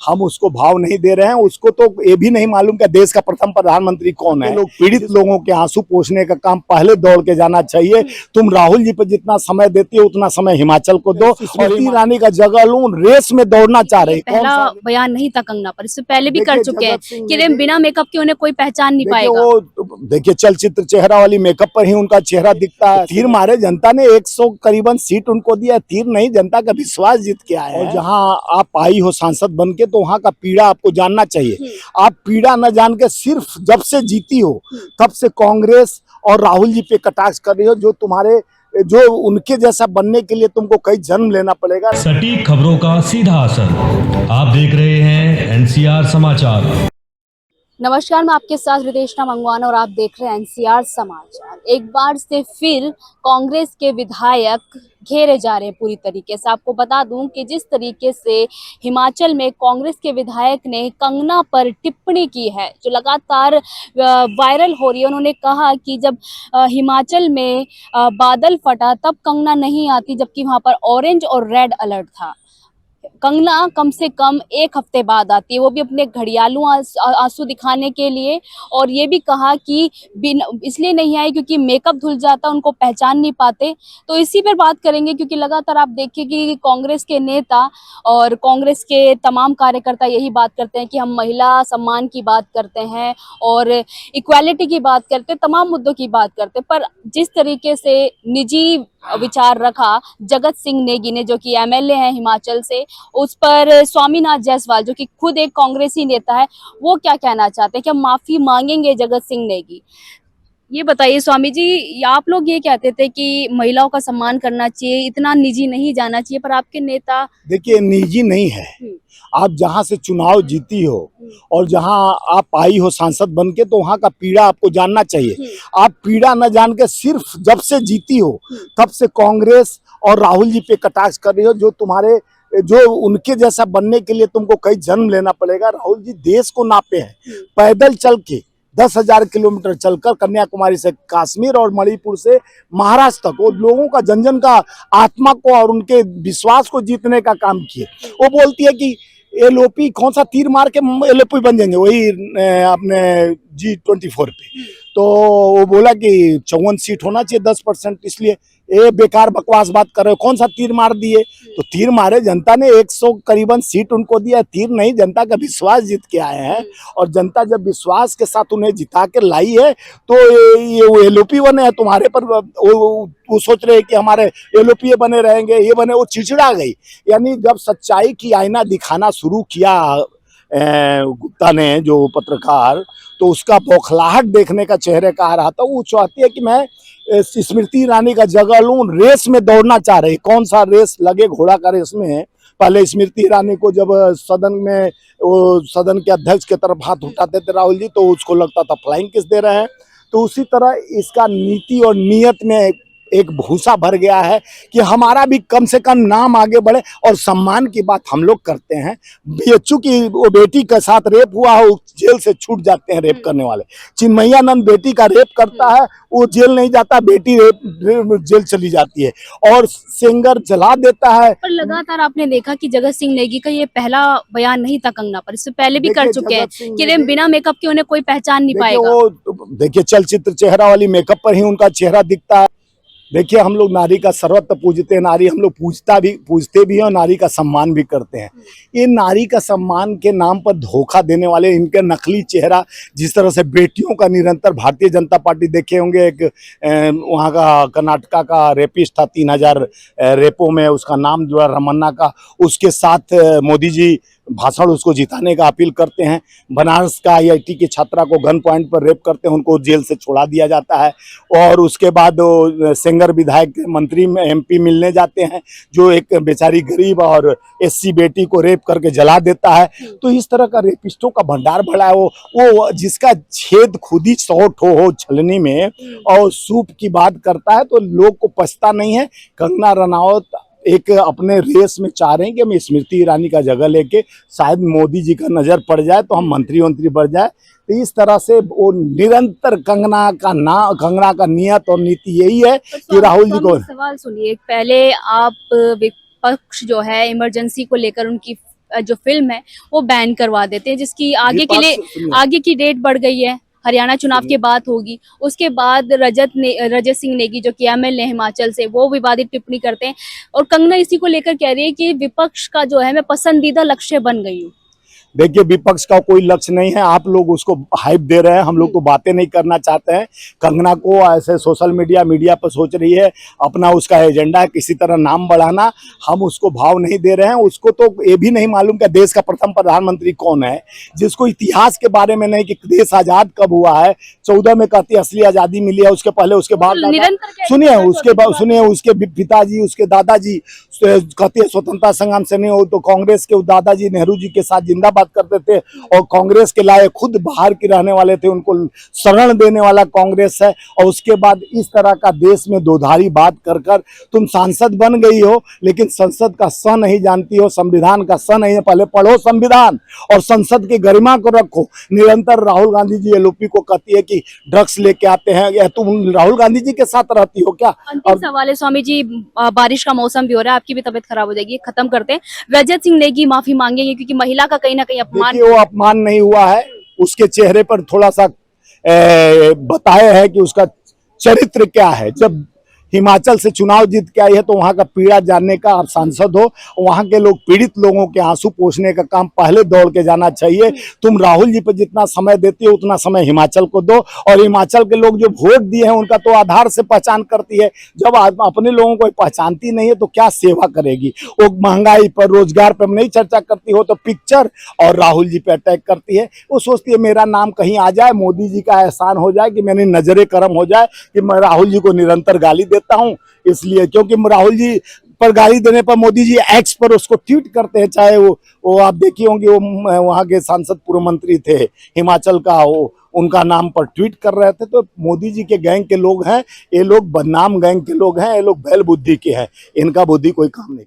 हम उसको भाव नहीं दे रहे हैं। उसको तो ये भी नहीं मालूम कि देश का प्रथम प्रधानमंत्री कौन है। लोग पीड़ित लोगों के आंसू पोंछने का काम पहले दौड़ के जाना चाहिए। तुम राहुल जी पर जितना समय देती है उतना समय हिमाचल को दो। स्मृति ईरानी का जगह लूं, रेस में दौड़ना चाह रही। पहला बयान नहीं था कंगना पर, इससे पहले भी कर चुके हैं कि बिना मेकअप के उन्हें कोई पहचान नहीं पाएगा। वो देखिए चलचित्र चेहरा वाली मेकअप पर ही उनका चेहरा दिखता है। तीर मारे जनता ने 100 करीबन सीट उनको दिया। तीर नहीं, जनता का विश्वास जीत के आए। और जहां आप आई हो सांसद बन के, तो वहां का पीड़ा आपको जानना चाहिए। आप पीड़ा न जान के सिर्फ जब से जीती हो तब से कांग्रेस और राहुल जी पे कटाक्ष कर रही हो। जो उनके जैसा बनने के लिए तुमको कई जन्म लेना पड़ेगा। सटीक खबरों का सीधा असर। आप देख रहे हैं एनसीआर समाचार। नमस्कार, मैं आपके साथ रितेशना मंगवाना और आप देख रहे हैं एनसीआर समाचार। एक बार से फिर कांग्रेस के विधायक घेरे जा रहे हैं पूरी तरीके से। आपको बता दूं कि जिस तरीके से हिमाचल में कांग्रेस के विधायक ने कंगना पर टिप्पणी की है, जो लगातार वायरल हो रही है। उन्होंने कहा कि जब हिमाचल में बादल फटा तब कंगना नहीं आती, जबकि वहां पर ऑरेंज और रेड अलर्ट था। कंगना कम से कम एक हफ्ते बाद आती है, वो भी अपने घड़ियालू आंसू दिखाने के लिए। और ये भी कहा कि इसलिए नहीं आई क्योंकि मेकअप धुल जाता, उनको पहचान नहीं पाते। तो इसी पर बात करेंगे, क्योंकि लगातार आप देखिए कि कांग्रेस के नेता और कांग्रेस के तमाम कार्यकर्ता यही बात करते हैं कि हम महिला सम्मान की बात करते हैं और इक्वालिटी की बात करते हैं, तमाम मुद्दों की बात करते हैं। पर जिस तरीके से निजी विचार रखा जगत सिंह नेगी ने, जो कि एमएलए हैं हिमाचल से, उस पर स्वामीनाथ जायसवाल जो कि खुद एक कांग्रेसी नेता है, वो क्या कहना चाहते हैं? क्या माफी मांगेंगे जगत सिंह नेगी? ये बताइए स्वामी जी, आप लोग ये कहते थे कि महिलाओं का सम्मान करना चाहिए, इतना निजी नहीं जाना चाहिए, पर आपके नेता। देखिए निजी नहीं है। आप जहां से चुनाव जीती हो और जहां आप आई हो सांसद बन के, तो वहां का पीड़ा आपको जानना चाहिए। आप पीड़ा न जान के सिर्फ जब से जीती हो तब से कांग्रेस और राहुल जी पे कटाक्ष कर रही हो। जो उनके जैसा बनने के लिए तुमको कई जन्म लेना पड़ेगा। राहुल जी देश को नापे हैं पैदल चल के, 10,000 किलोमीटर चलकर, कन्याकुमारी से कश्मीर और मणिपुर से महाराष्ट्र तक। वो लोगों का जन जन का आत्मा को और उनके विश्वास को जीतने का काम किए। वो बोलती है कि एलओपी कौन सा तीर मार के एलओपी बन जाएंगे, वही अपने G24 पे। तो वो बोला कि 54 सीट होना चाहिए 10%, इसलिए ये बेकार बकवास बात कर रहे हो। कौन सा तीर मार दिए? तो तीर मारे जनता ने 100 करीबन सीट उनको दिया। तीर नहीं, जनता का विश्वास जीत के आए हैं। और जनता जब विश्वास के साथ उन्हें जिता के लाई है, तो ये वो एलओपी बने हैं तुम्हारे पर। वो सोच रहे हैं कि हमारे एलओपी बने रहेंगे, ये बने। वो चिड़चिड़ा गई। यानी जब सच्चाई की आईना दिखाना शुरू किया गुप्ता ने, जो पत्रकार, तो उसका बौखलाहट देखने का चेहरे का आ रहा था। वो चाहती है कि मैं स्मृति ईरानी का जगह लूं, रेस में दौड़ना चाह रही। कौन सा रेस लगे घोड़ा का रेस में। पहले स्मृति ईरानी को जब सदन में वो सदन के अध्यक्ष की तरफ हाथ उठाते थे राहुल जी, तो उसको लगता था फ्लाइंग किस दे रहे हैं। तो उसी तरह इसका नीति और नियत में एक भूसा भर गया है कि हमारा भी कम से कम नाम आगे बढ़े। और सम्मान की बात हम लोग करते हैं। बीएचयू की वो बेटी के साथ रेप हुआ हो, जेल से छूट जाते हैं रेप करने वाले। चिन्मयानंद बेटी का रेप करता है, वो जेल नहीं जाता, बेटी जेल चली जाती है। और सिंगर जला देता है। पर लगातार आपने देखा कि जगत सिंह नेगी का ये पहला बयान नहीं था कंगना पर, इससे पहले भी कर चुके हैं कि बिना मेकअप के उन्हें कोई पहचान नहीं पाएगा। वो देखिए चलचित्र चेहरा वाली मेकअप पर ही उनका चेहरा दिखता है। देखिए हम लोग नारी का सर्वत्र पूजते हैं। नारी हम लोग पूजते भी हैं और नारी का सम्मान भी करते हैं। ये नारी का सम्मान के नाम पर धोखा देने वाले इनके नकली चेहरा, जिस तरह से बेटियों का निरंतर, भारतीय जनता पार्टी देखे होंगे, एक वहाँ का कर्नाटका का रेपिस्ट था, 3000 रेपों में उसका नाम जुड़ा, रमन्ना का। उसके साथ मोदी जी भाषण उसको जिताने का अपील करते हैं। बनारस का आईआईटी की छात्रा को गन पॉइंट पर रेप करते हैं, उनको जेल से छोड़ा दिया जाता है। और उसके बाद सेंगर विधायक मंत्री में एमपी मिलने जाते हैं, जो एक बेचारी गरीब और एससी बेटी को रेप करके जला देता है। तो इस तरह का रेपिस्टों का भंडार भरा है। वो जिसका छेद खुद ही 100 ठो हो छलनी में और सूप की बात करता है, तो लोग को पछता नहीं है। कंगना रनावत एक अपने रेस में चाह रहे हैं कि हम स्मृति ईरानी का जगह लेके, शायद मोदी जी का नजर पड़ जाए तो हम मंत्री बढ़ जाए। तो इस तरह से वो निरंतर कंगना का नियत और नीति यही है कि राहुल जी को। सवाल सुनिए, पहले आप विपक्ष जो है इमरजेंसी को लेकर उनकी जो फिल्म है वो बैन करवा देते हैं, जिसकी आगे के लिए सुनिए। आगे की डेट बढ़ गई है। हरियाणा चुनाव के बाद होगी। उसके बाद रजत सिंह नेगी जो कि एमएलए हिमाचल से, वो विवादित टिप्पणी करते हैं और कंगना इसी को लेकर कह रही है कि विपक्ष का जो है मैं पसंदीदा लक्ष्य बन गई हूँ। देखिए, विपक्ष का कोई लक्ष्य नहीं है, आप लोग उसको हाइप दे रहे हैं, हम लोग तो बातें नहीं करना चाहते हैं। कंगना को ऐसे सोशल मीडिया पर सोच रही है, अपना उसका एजेंडा है किसी तरह नाम बढ़ाना, हम उसको भाव नहीं दे रहे हैं। उसको तो ये भी नहीं मालूम कि देश का प्रथम प्रधानमंत्री कौन है, जिसको इतिहास के बारे में नहीं कि देश आजाद कब हुआ है। 14 में कहती असली आजादी मिली है, उसके पहले उसके बाद सुनिए, उसके बाद सुनिए, उसके पिताजी, उसके दादाजी कहती है स्वतंत्रता संग्राम से नहीं हो, तो कांग्रेस के दादाजी नेहरू जी के साथ जिंदाबाद करते थे और कांग्रेस के लाए खुद बाहर के रहने वाले थे, उनको शरण देने वाला कांग्रेस है। और उसके बाद इस तरह का देश में दोधारी बात कर कर तुम सांसद बन गई हो, लेकिन संसद का स नहीं जानती हो, संविधान का स नहीं है। पहले पढ़ो संविधान और संसद की गरिमा को रखो। निरंतर राहुल गांधी जी एलओपी को कहती है कि ड्रग्स लेके आते हैं, या तुम राहुल गांधी जी के साथ रहती हो क्या? अंतिम सवाल है स्वामी जी, बारिश का मौसम भी हो रहा है, आपकी भी तबीयत खराब हो जाएगी, खत्म करते हैं। रजत सिंह नेगी माफी मांगेंगे क्योंकि महिला का कहीं ना कहीं अपमान, देखिए, वो अपमान नहीं हुआ है, उसके चेहरे पर थोड़ा सा बताया है कि उसका चरित्र क्या है। जब हिमाचल से चुनाव जीत के आई है तो वहां का पीड़ा जानने का, आप सांसद हो, वहां के लोग पीड़ित लोगों के आंसू पोंछने का काम पहले दौड़ के जाना चाहिए। तुम राहुल जी पर जितना समय देती हो उतना समय हिमाचल को दो, और हिमाचल के लोग जो वोट दिए हैं उनका तो आधार से पहचान करती है। जब अपने लोगों को पहचानती नहीं है तो क्या सेवा करेगी? वो महंगाई पर, रोजगार पर नहीं चर्चा करती हो तो पिक्चर और राहुल जी पे अटैक करती है। वो सोचती है मेरा नाम कहीं आ जाए, मोदी जी का एहसान हो जाए, कि मैंने नजरे करम हो जाए कि मैं राहुल जी को निरंतर गाली देता हूं। इसलिए क्योंकि राहुल जी पर गाली देने पर मोदी जी एक्स पर उसको ट्वीट करते हैं, चाहे वो आप देखी होंगे, वो वहां के सांसद पूर्व मंत्री थे हिमाचल का, वो उनका नाम पर ट्वीट कर रहे थे। तो मोदी जी के गैंग के लोग हैं ये लोग, बदनाम गैंग के लोग हैं ये लोग, बैल बुद्धि के हैं, इनका बुद्धि कोई काम नहीं।